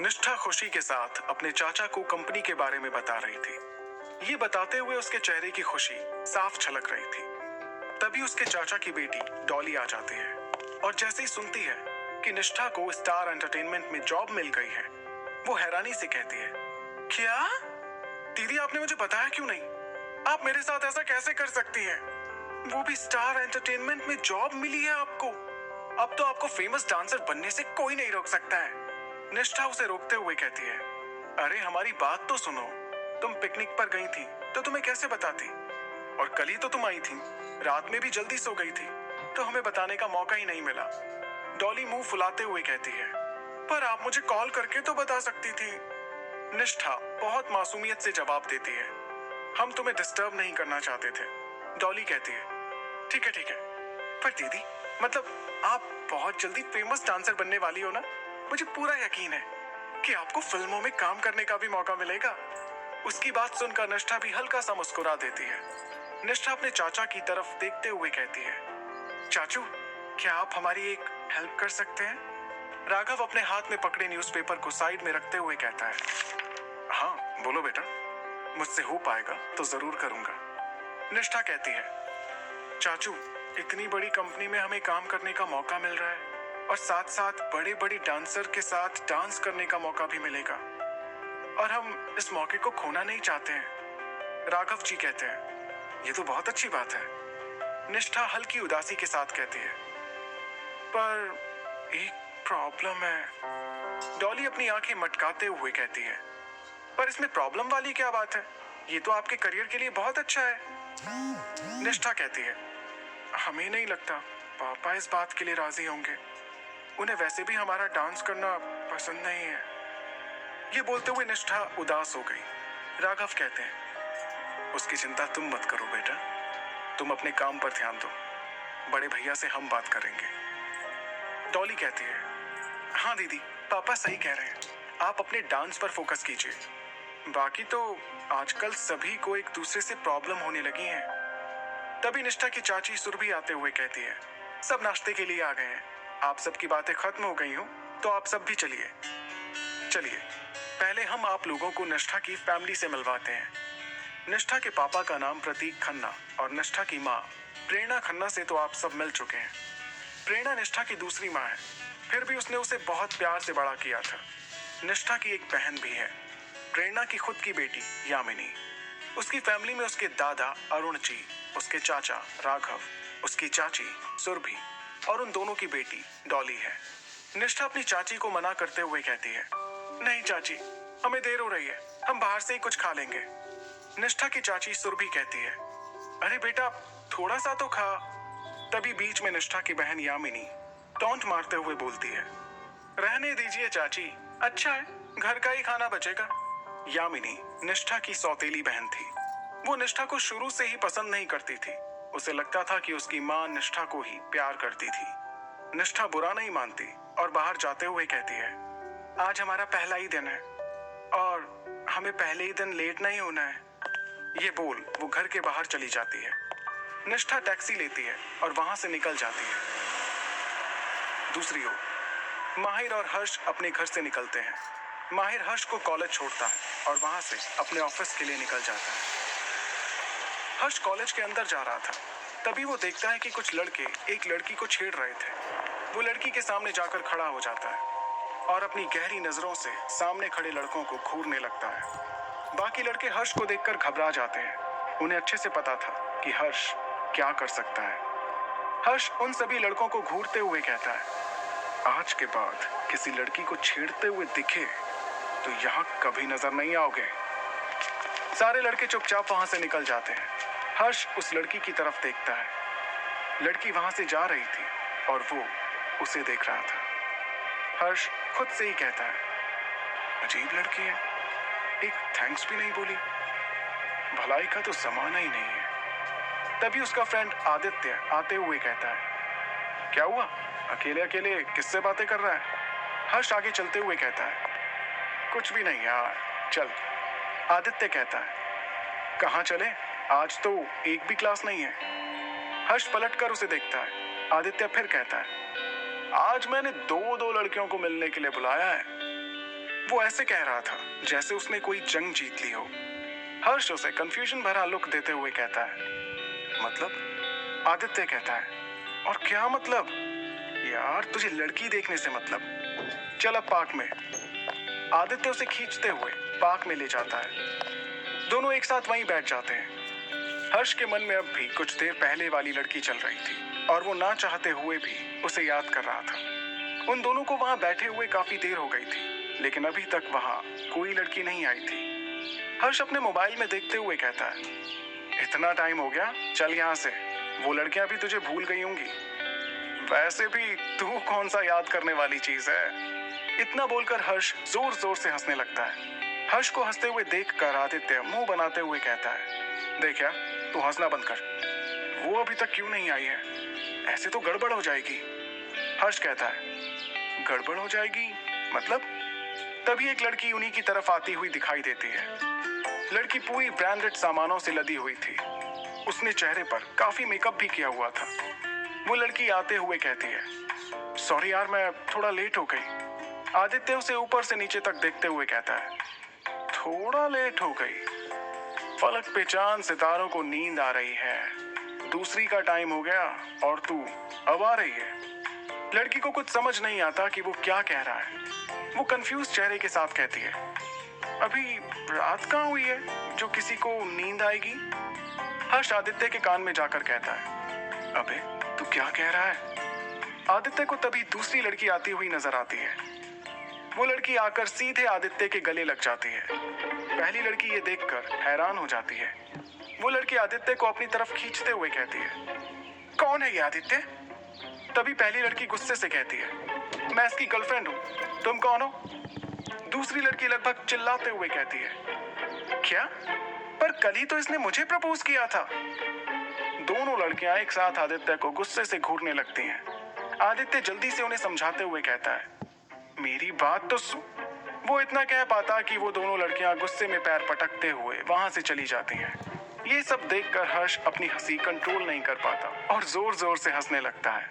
निष्ठा खुशी के साथ अपने चाचा को कंपनी के बारे में बता रही थी। ये बताते हुए उसके चेहरे की खुशी साफ झलक रही थी। तभी उसके चाचा की बेटी डॉली आ जाती है और जैसे ही सुनती है कि निष्ठा को स्टार एंटरटेनमेंट में जॉब मिल गई है, वो हैरानी से कहती है, क्या दीदी, आपने मुझे बताया क्यों नहीं? आप मेरे साथ ऐसा कैसे कर सकती हैं? वो भी स्टार एंटरटेनमेंट में जॉब मिली है आपको। अब तो आपको फेमस डांसर बनने से कोई नहीं रोक सकता है। निष्ठा उसे रोकते हुए कहती है, अरे हमारी बात तो सुनो। तुम पिकनिक पर गई थी तो तुम्हें कैसे बताती? और कल ही तो तुम आई थी, रात में भी जल्दी सो गई थी, तो हमें बताने का मौका ही नहीं मिला। डॉली मुंह फुलाते हुए कहती है, पर आप मुझे कॉल करके तो बता सकती थी। निष्ठा बहुत मासूमियत से जवाब देती है, हम तुम्हें डिस्टर्ब नहीं करना चाहते थे। डॉली कहती है, ठीक है ठीक है, पर दीदी, मतलब आप बहुत जल्दी फेमस डांसर बनने वाली हो ना? मुझे पूरा यकीन है कि आपको फिल्मों में काम करने का भी मौका मिलेगा। उसकी बात सुनकर निष्ठा भी हल्का सा मुस्कुरा देती है। निष्ठा अपने चाचा की तरफ देखते हुए कहती है, चाचू, क्या आप हमारी एक हेल्प कर सकते हैं? राघव अपने हाथ में पकड़े न्यूज़पेपर को साइड में रखते हुए कहता है, हाँ बोलो बेटा, मुझसे हो पाएगा तो जरूर करूंगा। निष्ठा कहती है, चाचू, इतनी बड़ी कंपनी में हमें काम करने का मौका मिल रहा है और साथ साथ बड़े बड़े डांसर के साथ डांस करने का मौका भी मिलेगा और हम इस मौके को खोना नहीं चाहते हैं। राघव जी कहते हैं, ये तो बहुत अच्छी बात है। निष्ठा हल्की उदासी के साथ कहती है, पर एक प्रॉब्लम है। डॉली अपनी आंखें मटकाते हुए कहती है, पर इसमें प्रॉब्लम वाली क्या बात है? ये तो आपके करियर के लिए बहुत अच्छा है। निष्ठा कहती है, हमें नहीं लगता पापा इस बात के लिए राजी होंगे। उन्हें वैसे भी हमारा डांस करना पसंद नहीं है। ये बोलते हुए निष्ठा उदास हो गई। राघव कहते हैं, उसकी चिंता तुम मत करो बेटा, तुम अपने काम पर ध्यान दो, बड़े भैया से हम बात करेंगे। डॉली कहती है, हाँ दीदी, पापा सही कह रहे हैं, आप अपने डांस पर फोकस कीजिए। बाकी तो आजकल सभी को एक दूसरे से प्रॉब्लम होने लगी है। तभी निष्ठा की चाची सुरभि आते हुए कहती है, सब नाश्ते के लिए आ गए हैं, आप सबकी बातें खत्म हो गई हो तो आप सब भी चलिए। चलिए, पहले हम आप लोगों को निष्ठा की फैमिली से मिलवाते हैं। निष्ठा के पापा का नाम प्रतीक खन्ना और निष्ठा की माँ प्रेरणा खन्ना से तो आप सब मिल चुके हैं। प्रेरणा निष्ठा की दूसरी माँ है, फिर भी उसने उसे बहुत प्यार से बड़ा किया था। निष्ठा की एक बहन भी है, प्रेरणा की खुद की बेटी यामिनी। उसकी फैमिली में उसके दादा अरुण जी, उसके चाचा राघव, उसकी चाची सुरभि और उन दोनों की बेटी डॉली है। निष्ठा अपनी चाची को मना करते हुए कहती है, नहीं चाची, हमें देर हो रही है, हम बाहर से ही कुछ खा लेंगे। निष्ठा की चाची सुरभि कहती है, अरे बेटा, थोड़ा सा तो खा। तभी बीच में निष्ठा की बहन यामिनी टॉन्ट मारते हुए बोलती है, रहने दीजिए चाची, अच्छा है, घर का ही खाना बचेगा। यामिनी निष्ठा की सौतेली बहन थी। वो निष्ठा को शुरू से ही पसंद नहीं करती थी। उसे लगता था कि उसकी माँ निष्ठा को ही प्यार करती थी। निष्ठा बुरा नहीं मानती और बाहर जाते हुए कहती है, आज हमारा पहला ही दिन है और हमें पहले ही दिन लेट नहीं होना है। ये बोल वो घर के बाहर चली जाती है। निष्ठा टैक्सी लेती है और वहां से निकल जाती है। दूसरी ओर माहिर और हर्ष अपने घर से निकलते हैं। माहिर हर्ष को कॉलेज छोड़ता है और वहां से अपने ऑफिस के लिए निकल जाता है। हर्ष कॉलेज के अंदर जा रहा था, तभी वो देखता है कि कुछ लड़के एक लड़की को छेड़ रहे थे। वो लड़की के सामने जाकर खड़ा हो जाता है और अपनी गहरी नजरों से सामने खड़े लड़कों को घूरने लगता है। बाकी लड़के हर्ष को देखकर घबरा जाते हैं। उन्हें अच्छे से पता था कि हर्ष क्या कर सकता है। हर्ष उन सभी लड़कों को घूरते हुए कहता है, आज के बाद किसी लड़की को छेड़ते हुए दिखे तो यहाँ कभी नजर नहीं आओगे। सारे लड़के चुपचाप वहां से निकल जाते हैं। हर्ष उस लड़की की तरफ देखता है। लड़की वहां से जा रही थी और वो उसे देख रहा था। हर्ष खुद से ही कहता है, अजीब लड़की है, एक थैंक्स भी नहीं बोली, भलाई का तो जमाना ही नहीं है। तभी उसका फ्रेंड आदित्य आते हुए कहता है, क्या हुआ, अकेले अकेले किससे बातें कर रहा है? हर्ष आगे चलते हुए कहता है, कुछ भी नहीं यार, चल। आदित्य कहता है, कहाँ चले, आज तो एक भी क्लास नहीं है। हर्ष पलटकर उसे देखता है। आदित्य फिर कहता है, आज मैंने दो लड़कियों को मिलने के लिए बुलाया है। वो ऐसे कह रहा था जैसे उसने कोई जंग जीत ली हो। हर्ष उसे कंफ्यूजन भरा लुक देते हुए कहता है, मतलब? आदित्य कहता है, और क्या मतलब? यार तुझे लड़की देखने से मतलब। चल अब पार्क में। आदित्य उसे खींचते हुए पार्क में ले जाता है। दोनों एक साथ वहीं बैठ जाते हैं। हर्ष के मन में अब भी कुछ देर पहले वाली लड़की चल रही थी और वो ना चाहते हुए भी उसे याद कर रहा था। उन दोनों को वहां बैठे हुए काफी देर हो गई थी, लेकिन अभी तक वहां कोई लड़की नहीं आई थी। हर्ष अपने मोबाइल में देखते हुए कहता है, इतना टाइम हो गया, चल यहाँ से। वो लड़कियां भी तुझे भूल गई होंगी। वैसे भी तू कौन सा याद करने वाली चीज है? इतना बोलकर हर्ष जोर जोर से हंसने लगता है। हर्ष को हंसते हुए देखकर आदित्य मुंह बनाते हुए कहता है, देख यार, तू हंसना बंद कर। वो अभी तक क्यों नहीं आई है? ऐसे तो गड़बड़ हो जाएगी। हर्ष कहता है, गड़बड़ हो जाएगी मतलब? तभी एक लड़की उन्हीं की तरफ आती हुई दिखाई देती है। लड़की पूरी ब्रांडेड सामानों से लदी हुई थी। उसने चेहरे पर काफी मेकअप भी किया हुआ था। वो लड़की आते हुए कहती है, सॉरी यार, मैं थोड़ा लेट हो गई। आदित्य उसे ऊपर से नीचे तक देखते हुए कहता है, थोड़ा लेट हो गई? फलक पे चांद सितारों को नींद आ रही है। दूसरी का टाइम हो गया और तू अब आ रही है। लड़की को कुछ समझ नहीं आता कि वो क्या कह रहा है। वो कंफ्यूज चेहरे के साथ कहती है, अभी रात कहाँ हुई है जो किसी को नींद आएगी? हर्ष आदित्य के कान में जाकर कहता है, अबे तू क्या कह रहा है? आदित्य को तभी दूसरी लड़की आती हुई नजर आती है। वो लड़की आकर सीधे आदित्य के गले लग जाती है। पहली लड़की ये देखकर हैरान हो जाती है। वो लड़की आदित्य को अपनी तरफ खींचते हुए कहती है, कौन है ये आदित्य? तभी पहली लड़की गुस्से से कहती है, मैं इसकी गर्लफ्रेंड हूँ, तुम कौन हो? दूसरी लड़की लगभग चिल्लाते हुए कहती है, क्या? पर कल ही तो इसने मुझे प्रपोज किया था। दोनों लड़कियां एक साथ आदित्य को गुस्से से घूरने लगती हैं। आदित्य जल्दी से उन्हें समझाते हुए कहता है, मेरी बात तो सुन। वो इतना कह पाता कि वो दोनों लड़कियां गुस्से में पैर पटकते हुए वहां से चली जाती हैं। ये सब देखकर हर्ष अपनी हंसी कंट्रोल नहीं कर पाता और जोर जोर से हंसने लगता है।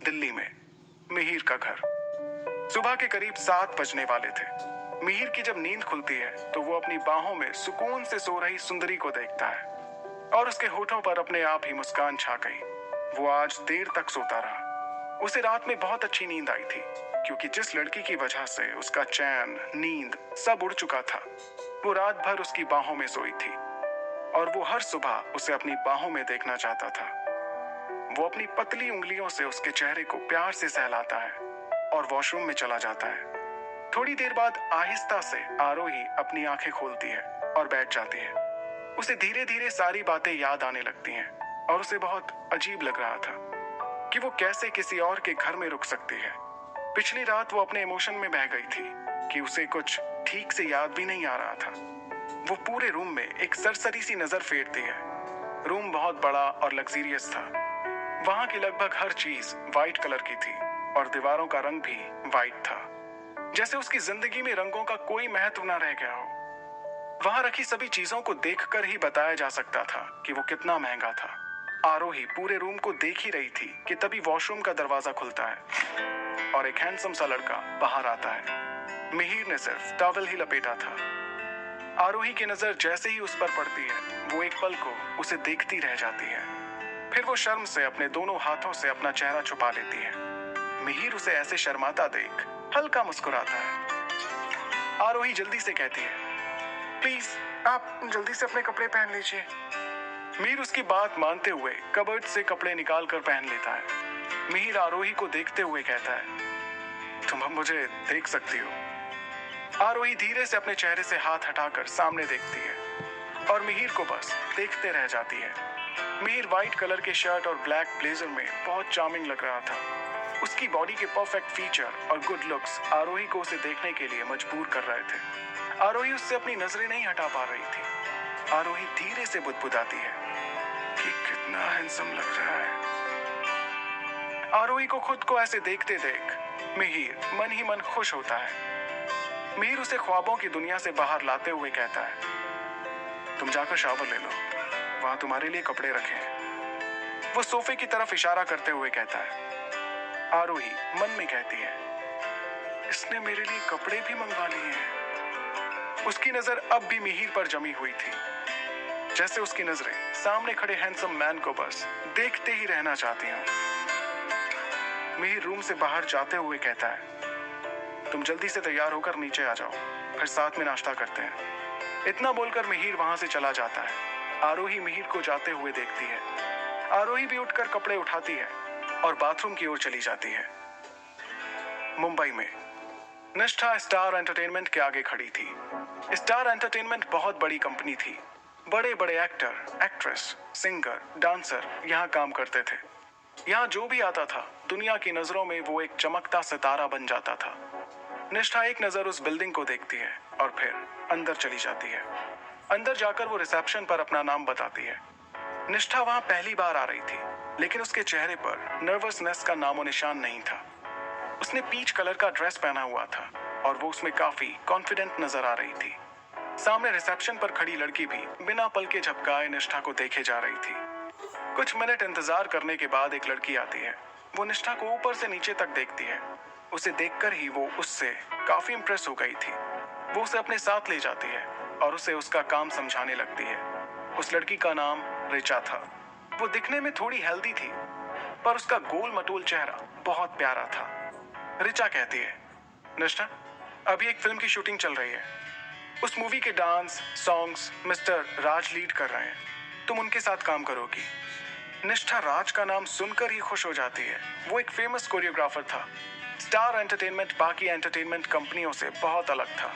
दिल्ली में मिहिर का घर। सुबह के करीब 7 बजने वाले थे। मिहिर की जब नींद खुलती है तो वो अपनी बाहों में सुकून से सो रही सुंदरी को देखता है और उसके होठों पर अपने आप ही मुस्कान छा गई। वो आज देर तक सोता रहा। उसे रात में बहुत अच्छी नींद आई थी, क्योंकि जिस लड़की की वजह से उसका चैन, नींद सब उड़ चुका था, वो रात भर उसकी बाहों में सोई थी और वो हर सुबह उसे अपनी बाहों में देखना चाहता था। वो अपनी पतली उंगलियों से उसके चेहरे को प्यार से सहलाता है और वॉशरूम में चला जाता है। थोड़ी देर बाद आहिस्ता से आरोही अपनी आंखें खोलती है और बैठ जाती है। उसे धीरे धीरे सारी बातें याद आने लगती हैं और उसे बहुत अजीब लग रहा था कि वो कैसे किसी और के घर में रुक सकती है। पिछली रात वो अपने इमोशन में बह गई थी कि उसे कुछ ठीक से याद भी नहीं आ रहा था। वो पूरे रूम में एक सरसरी सी नजर फेरती है। रूम बहुत बड़ा और लग्जरियस था। वहां की लगभग हर चीज वाइट कलर की थी और दीवारों का रंग भी वाइट था, जैसे उसकी जिंदगी में रंगों का कोई महत्व न रह गया हो। वहां रखी सभी चीजों को देखकर ही बताया जा सकता था कि वो कितना महंगा था। आरोही पूरे रूम को देख ही रही थी कि तभी वॉशरूम का दरवाजा खुलता है और एक हैंडसम सा लड़का बाहर आता है। मिहिर ने सिर्फ टॉवल ही लपेटा था। आरोही की नजर जैसे ही उस पर पड़ती है, वो एक पल को उसे देखती रह जाती है। फिर वो शर्म से अपने दोनों हाथों से अपना चेहरा छुपा लेती है। मिहिर उसे ऐसे शर्माता देख हल्का मुस्कुराता है। आरोही जल्दी से कहती है, प्लीज आप जल्दी से अपने कपड़े पहन लीजिए। मिहिर उसकी बात मानते हुए कबर्ड से कपड़े निकाल कर पहन लेता है। मिहिर आरोही को देखते हुए कहता है, तुम अब मुझे देख सकती हो। आरोही धीरे से अपने चेहरे से हाथ हटाकर सामने देखती है और मिहिर को बस देखते रह जाती है। मिहिर व्हाइट कलर के शर्ट और ब्लैक ब्लेजर में बहुत चार्मिंग लग रहा था। उसकी बॉडी के परफेक्ट फीचर और गुड लुक्स आरोही को उसे देखने के लिए मजबूर कर रहे थे। आरोही उससे अपनी नजरें नहीं हटा पा रही थी। आरोही धीरे से बुदबुदाती है कि कितना हैंडसम लग रहा है। आरोही को खुद को ऐसे देखते देख मिहिर मन ही मन खुश होता है। मिहिर उसे ख्वाबों की दुनिया से बाहर लाते हुए कहता है, तुम जाकर शावर ले लो, वहां तुम्हारे लिए कपड़े रखे हैं। वो सोफे की तरफ इशारा करते हुए कहता है। आरोही मन में कहती है, इसने मेरे लिए कपड़े भी मंगवा लिए हैं। उसकी नजर अब भी मिहिर पर जमी हुई थी, जैसे उसकी नजरें सामने खड़े हैंडसम मैन को बस देखते ही रहना चाहती हूँ। मिहिर रूम से बाहर जाते हुए कहता है, तुम जल्दी से तैयार होकर नीचे आ जाओ, फिर साथ में नाश्ता करते हैं। इतना बोलकर मिहिर वहां से चला जाता है। आरोही मिहिर को जाते हुए देखती है। आरोही भी उठकर कपड़े उठाती है और बाथरूम की ओर चली जाती है। मुंबई में निष्ठा स्टार एंटरटेनमेंट के आगे खड़ी थी। स्टार एंटरटेनमेंट बहुत बड़ी कंपनी थी। बड़े बड़े एक्टर, एक्ट्रेस, सिंगर, डांसर यहाँ काम करते थे। यहाँ जो भी आता था, दुनिया की नजरों में वो एक चमकता सितारा बन जाता था। निष्ठा एक नजर उस बिल्डिंग को देखती है और फिर अंदर चली जाती है। अंदर जाकर वो रिसेप्शन पर अपना नाम बताती है। निष्ठा वहां पहली बार आ रही थी, लेकिन उसके चेहरे पर नर्वसनेस का नामो निशान नहीं था। उसने पीच कलर का ड्रेस पहना हुआ था और वो उसमें काफी कॉन्फिडेंट नजर आ रही थी। सामने रिसेप्शन पर खड़ी लड़की भी बिना पल के झपकाए निष्ठा को देखे जा रही थी। कुछ मिनट इंतजार करने के बाद एक लड़की आती है। वो निष्ठा को ऊपर से नीचे तक देखती है। उसे देखकर ही वो उससे काफी इंप्रेस हो गई थी। वो उसे अपने साथ ले जाती है और उसे उसका काम समझाने लगती है। उस लड़की का नाम रिचा था। वो दिखने में थोड़ी हेल्दी थी, पर उसका गोल मटोल चेहरा बहुत प्यारा था। रिचा कहती है, निष्ठा, अभी एक फिल्म की शूटिंग चल रही है। उस मूवी के डांस, सॉन्ग्स मिस्टर राज लीड कर रहे हैं। तुम उनके साथ काम करोगी। निष्ठा राज का नाम सुनकर ही खुश हो जाती है। वो एक फेमस कोरियोग्राफर था। स्टार एंटरटेनमेंट बाकी एंटरटेनमेंट कंपनियों से बहुत अलग था।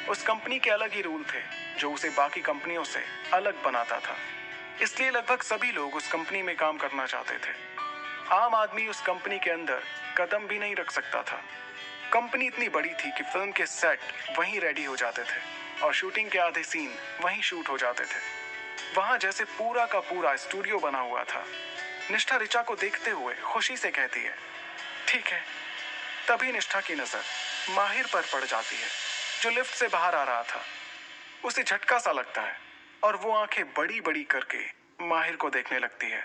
उस कंपनी के अलग ही रूल थे, जो उसे बाकी कंपनियों से अलग बनाता था। इसलिए लगभग सभी लोग उस कंपनी में काम करना चाहते थे। आम आदमी उस कंपनी के अंदर कदम भी नहीं रख सकता था। कंपनी इतनी बड़ी थी कि फिल्म के सेट वहीं रेडी हो जाते थे और शूटिंग के आधे सीन वहीं शूट हो जाते थे। वहां जैसे पूरा का पूरा स्टूडियो बना हुआ था। निष्ठा रिचा को देखते हुए खुशी से कहती है, ठीक है। तभी निष्ठा की नजर माहिर पर पड़ जाती है, जो लिफ्ट से बाहर आ रहा था। उसे झटका सा लगता है और वो आंखें बड़ी बड़ी करके माहिर को देखने लगती है।